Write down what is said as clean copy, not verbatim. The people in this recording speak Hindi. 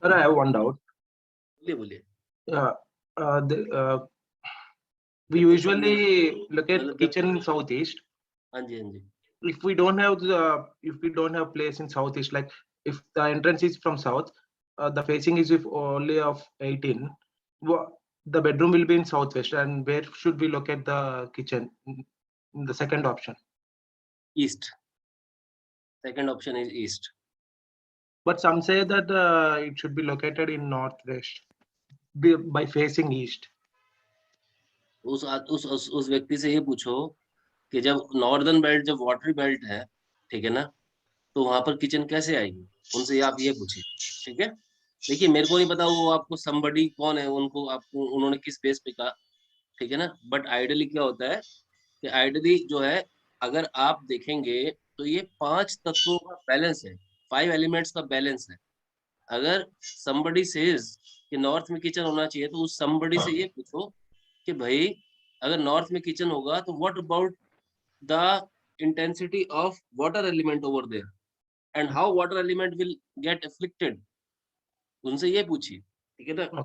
Sir, I have one doubt. बोलिए बोलिए। We usually look at kitchen in southeast. हाँ जी हाँ जी। If we don't have place in southeast, like if the entrance is from south, the facing is if only of 18, the bedroom will be in southwest, and where should we locate the kitchen? In the second option. East. Second option is east. But some say that it should be located in northwest by facing east. उस व्यक्ति से ये पूछो कि जब नॉर्दर्न बेल्ट, जब वाटरी बेल्ट है, ठीक है ना, तो वहां पर किचन कैसे आएगी, उनसे आप ये पूछिए। ठीक है, देखिए मेरे को नहीं पता वो आपको somebody कौन है, उनको आपको उन्होंने किस बेस पे कहा, ठीक है ना। बट आइडियली क्या होता है कि आइडियली जो है, अगर आप देखेंगे तो ये 5 तत्वों का बैलेंस है, 5 एलिमेंट्स का बैलेंस है। अगर somebody says कि नॉर्थ में किचन होना चाहिए, तो उस somebody से ये पूछो कि भाई अगर नॉर्थ में किचन होगा तो what about the intensity of water element over there and how water element will get afflicted, उनसे ये पूछिए। ठीक है ना,